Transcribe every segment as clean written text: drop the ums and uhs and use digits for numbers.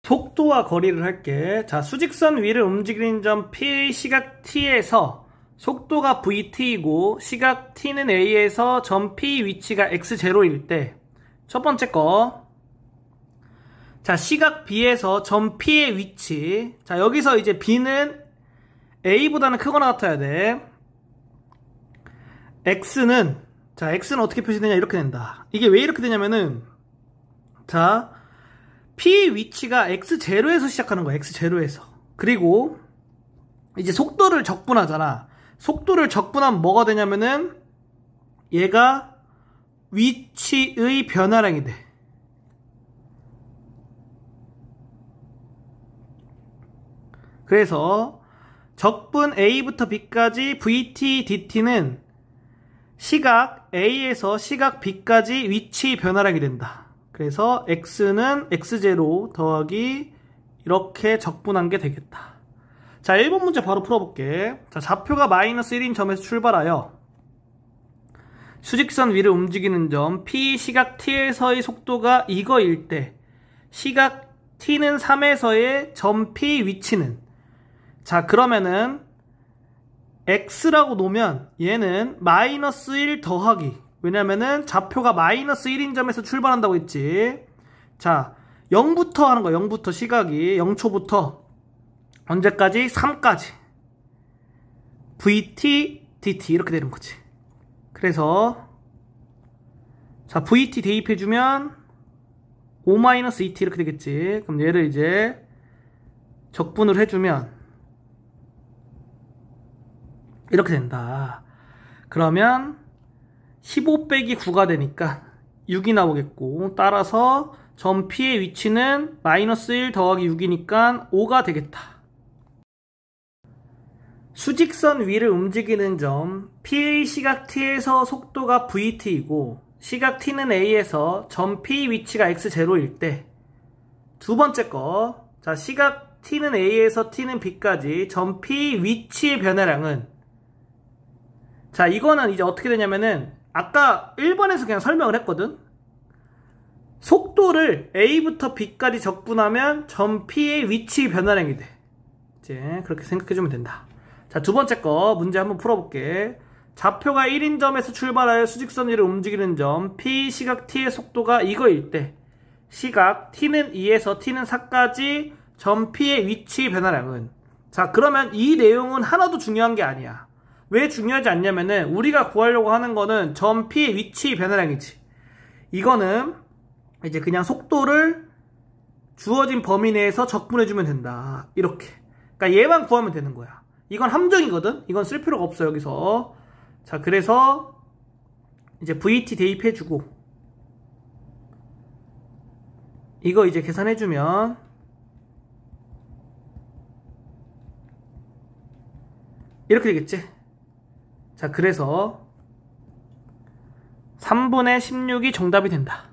속도와 거리를 할게. 자, 수직선 위를 움직이는 점 P의 시각 T에서 속도가 VT이고 시각 T는 A에서 점 P 위치가 X0일 때 첫 번째 거. 자, 시각 B에서 점 P의 위치. 자, 여기서 이제 B는 A보다는 크거나 같아야 돼. X는 어떻게 표시되냐? 이렇게 된다. 이게 왜 이렇게 되냐면은, 자, P 위치가 X0에서 시작하는 거야. X0에서. 그리고 이제 속도를 적분하잖아. 속도를 적분하면 뭐가 되냐면은 얘가 위치의 변화량이 돼. 그래서 적분 A부터 B까지 VT, DT는 시각 A에서 시각 B까지 위치 변화량이 된다. 그래서 X는 X0 더하기 이렇게 적분한 게 되겠다. 자, 1번 문제 바로 풀어볼게. 자, 좌표가 마이너스 1인 점에서 출발하여 수직선 위를 움직이는 점 P 시각 T에서의 속도가 이거일 때 시각 T는 3에서의 점 P 위치는, 자, 그러면은 X라고 놓으면 얘는 마이너스 1 더하기, 왜냐면은 좌표가 마이너스 1인 점에서 출발한다고 했지. 자, 0부터 하는 거야. 0부터 시각이 0초부터 언제까지? 3까지 VT, DT 이렇게 되는 거지. 그래서 자, VT 대입해주면 5-2t 이렇게 되겠지. 그럼 얘를 이제 적분을 해주면 이렇게 된다. 그러면 15 빼기 9가 되니까 6이 나오겠고, 따라서 점 P의 위치는 마이너스 1 더하기 6이니까 5가 되겠다. 수직선 위를 움직이는 점 P의 시각 T에서 속도가 VT이고 시각 T는 A에서 점 P 위치가 X0일 때 두 번째 거. 자, 시각 T는 A에서 T는 B까지 점 P 위치의 변화량은, 자, 이거는 이제 어떻게 되냐면은 아까 1번에서 그냥 설명을 했거든. 속도를 A부터 B까지 적분하면 점 P의 위치 변화량이 돼. 이제 그렇게 생각해주면 된다. 자, 두 번째 거 문제 한번 풀어볼게. 좌표가 1인 점에서 출발하여 수직선 위를 움직이는 점 P 시각 T의 속도가 이거일 때 시각 T는 2에서 T는 4까지 점 P의 위치 변화량은, 자, 그러면 이 내용은 하나도 중요한 게 아니야. 왜 중요하지 않냐면은 우리가 구하려고 하는 거는 점 P의 위치 변화량이지. 이거는 이제 그냥 속도를 주어진 범위 내에서 적분해주면 된다. 이렇게. 그러니까 얘만 구하면 되는 거야. 이건 함정이거든. 이건 쓸 필요가 없어 여기서. 자, 그래서 이제 VT 대입해주고 이거 이제 계산해주면 이렇게 되겠지. 자, 그래서 3분의 16이 정답이 된다.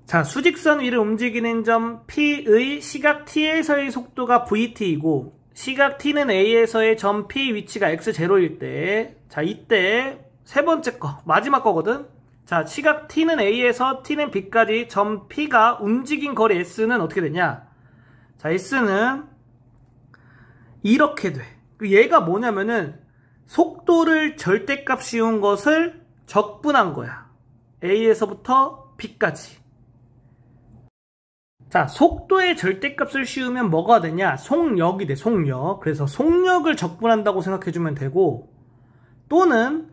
자, 수직선 위를 움직이는 점 P의 시각 T에서의 속도가 VT이고 시각 T는 A에서의 점 P 위치가 X0일 때, 자, 이때 세 번째 거, 마지막 거거든. 자, 시각 T는 A에서 T는 B까지 점 P가 움직인 거리 S는 어떻게 되냐? 자, S는 이렇게 돼. 얘가 뭐냐면은 속도를 절대값 씌운 것을 적분한 거야. A에서부터 B까지. 자, 속도의 절대값을 씌우면 뭐가 되냐? 속력이 돼, 속력. 그래서 속력을 적분한다고 생각해주면 되고, 또는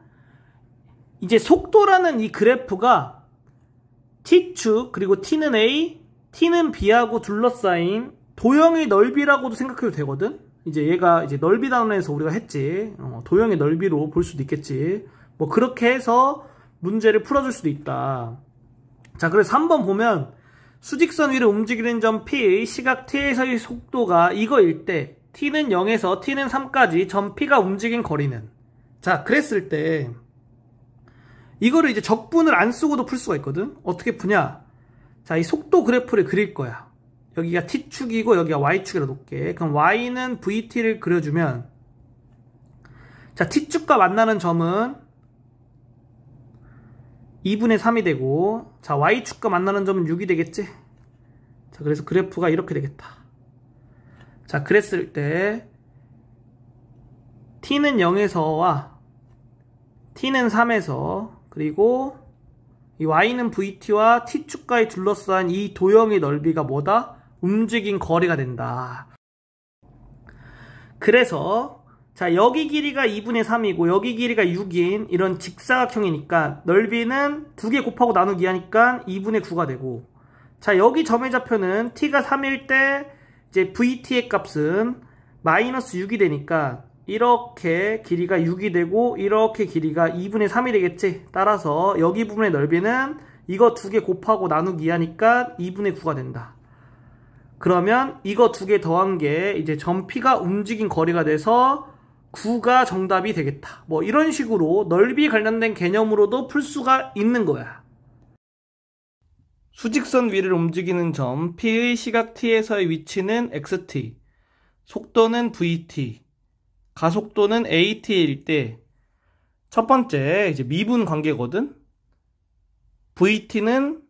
이제 속도라는 이 그래프가 T축, 그리고 T는 A, T는 B하고 둘러싸인 도형의 넓이라고도 생각해도 되거든? 이제 얘가 이제 넓이 단원에서 우리가 했지. 도형의 넓이로 볼 수도 있겠지. 뭐 그렇게 해서 문제를 풀어줄 수도 있다. 자, 그래서 3번 보면 수직선 위를 움직이는 점 P의 시각 T에서의 속도가 이거일 때 T는 0에서 T는 3까지 점 P가 움직인 거리는, 자, 그랬을 때 이거를 이제 적분을 안 쓰고도 풀 수가 있거든. 어떻게 푸냐? 자, 이 속도 그래프를 그릴 거야. 여기가 T축이고 여기가 Y축이라 놓을게. 그럼 Y는 VT를 그려주면, 자, T축과 만나는 점은 2분의 3이 되고, 자, Y축과 만나는 점은 6이 되겠지? 자, 그래서 그래프가 이렇게 되겠다. 자, 그랬을 때 t는 0에서와 t는 3에서 그리고 이 y는 vt와 t축까지 둘러싼 이 도형의 넓이가 뭐다? 움직인 거리가 된다. 그래서 자, 여기 길이가 2분의 3이고 여기 길이가 6인 이런 직사각형이니까 넓이는 2개 곱하고 나누기 하니까 2분의 9가 되고, 자, 여기 점의 좌표는 t가 3일 때 이제 vt의 값은 마이너스 6이 되니까 이렇게 길이가 6이 되고 이렇게 길이가 2분의 3이 되겠지. 따라서 여기 부분의 넓이는 이거 2개 곱하고 나누기 하니까 2분의 9가 된다. 그러면 이거 2개 더한 게 이제 점 P가 움직인 거리가 돼서 9가 정답이 되겠다. 뭐 이런 식으로 넓이 관련된 개념으로도 풀 수가 있는 거야. 수직선 위를 움직이는 점 P의 시각 t에서의 위치는 xt, 속도는 vt, 가속도는 at일 때 첫 번째 이제 미분 관계거든. vt는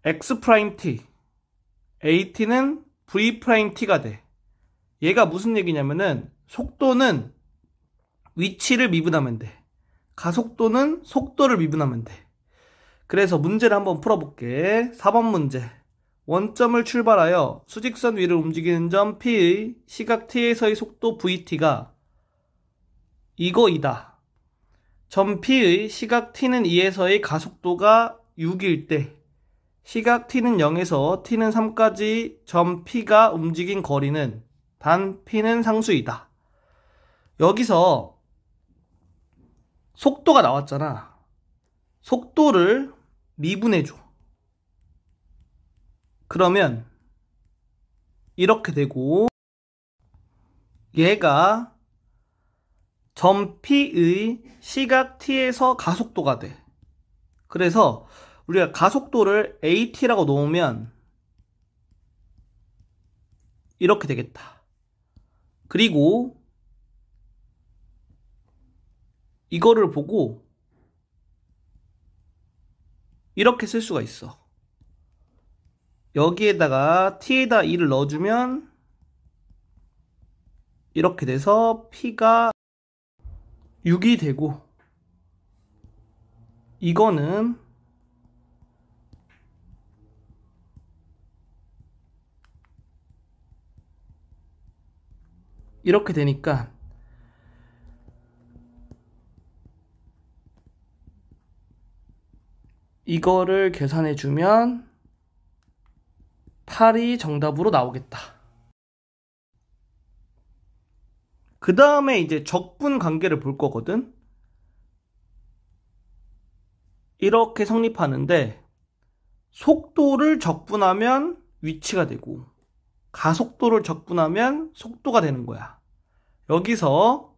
x't, at는 v't가 돼. 얘가 무슨 얘기냐면은 속도는 위치를 미분하면 돼. 가속도는 속도를 미분하면 돼. 그래서 문제를 한번 풀어볼게. 4번 문제. 원점을 출발하여 수직선 위를 움직이는 점 P의 시각 t에서의 속도 vt가 이거이다. 점 P의 시각 t는 2에서의 가속도가 6일 때 시각 t는 0에서 t는 3까지 점 P가 움직인 거리는 단 P는 상수이다. 여기서 속도가 나왔잖아. 속도를 미분해줘. 그러면 이렇게 되고 얘가 점 P의 시각 t에서 가속도가 돼. 그래서 우리가 가속도를 at라고 놓으면 이렇게 되겠다. 그리고 이거를 보고 이렇게 쓸 수가 있어. 여기에다가 t에다 2를 넣어주면 이렇게 돼서 P가 6이 되고, 이거는 이렇게 되니까 이거를 계산해 주면 8이 정답으로 나오겠다. 그 다음에 이제 적분 관계를 볼 거거든. 이렇게 성립하는데 속도를 적분하면 위치가 되고 가속도를 적분하면 속도가 되는 거야. 여기서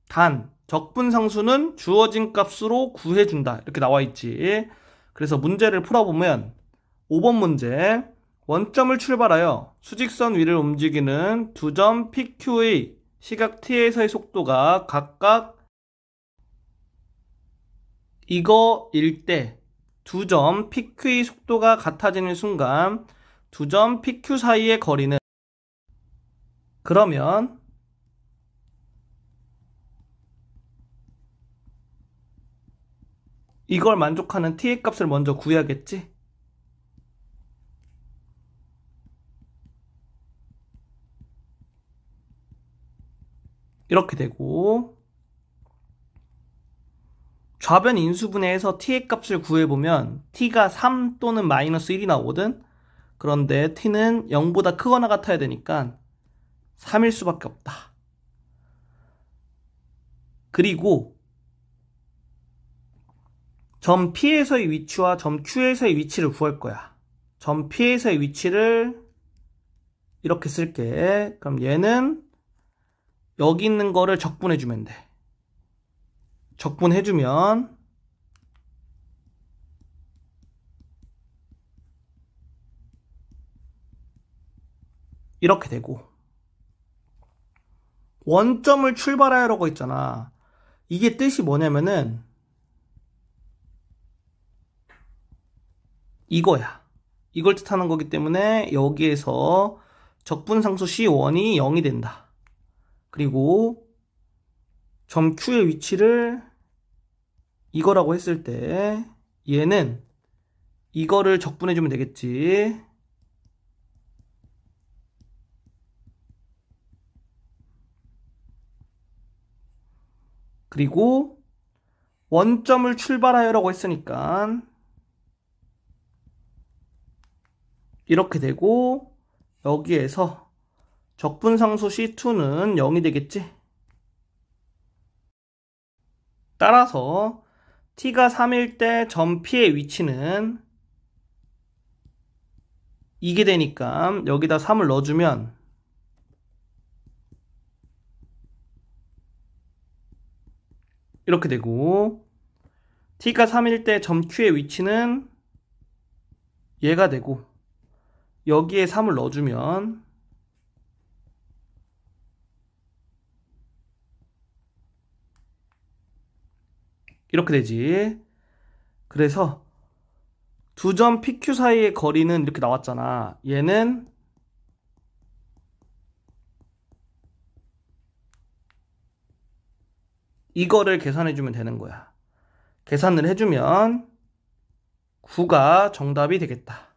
단 적분상수는 주어진 값으로 구해준다 이렇게 나와 있지. 그래서 문제를 풀어보면 5번 문제, 원점을 출발하여 수직선 위를 움직이는 두 점 PQ의 시각 t에서의 속도가 각각 이거일 때 두 점 PQ의 속도가 같아지는 순간 두 점 PQ 사이의 거리는, 그러면 이걸 만족하는 t의 값을 먼저 구해야겠지? 이렇게 되고, 좌변 인수분해에서 t의 값을 구해보면 t가 3 또는 마이너스 1이 나오거든? 그런데 t는 0보다 크거나 같아야 되니까 3일 수밖에 없다. 그리고 점 P에서의 위치와 점 Q에서의 위치를 구할 거야. 점 P에서의 위치를 이렇게 쓸게. 그럼 얘는 여기 있는 거를 적분해주면 돼. 적분해주면 이렇게 되고, 원점을 출발하라고 했잖아. 이게 뜻이 뭐냐면은 이거야. 이걸 뜻하는 거기 때문에 여기에서 적분상수 C1이 0이 된다. 그리고 점 Q의 위치를 이거라고 했을 때 얘는 이거를 적분해주면 되겠지. 그리고 원점을 출발하여라고 했으니까 이렇게 되고 여기에서 적분상수 C2는 0이 되겠지. 따라서 t가 3일 때 점 P의 위치는 이게 되니까 여기다 3을 넣어주면 이렇게 되고 t가 3일 때 점 Q의 위치는 얘가 되고 여기에 3을 넣어주면 이렇게 되지. 그래서 두 점 PQ 사이의 거리는 이렇게 나왔잖아. 얘는 이거를 계산해주면 되는 거야. 계산을 해주면 9가 정답이 되겠다.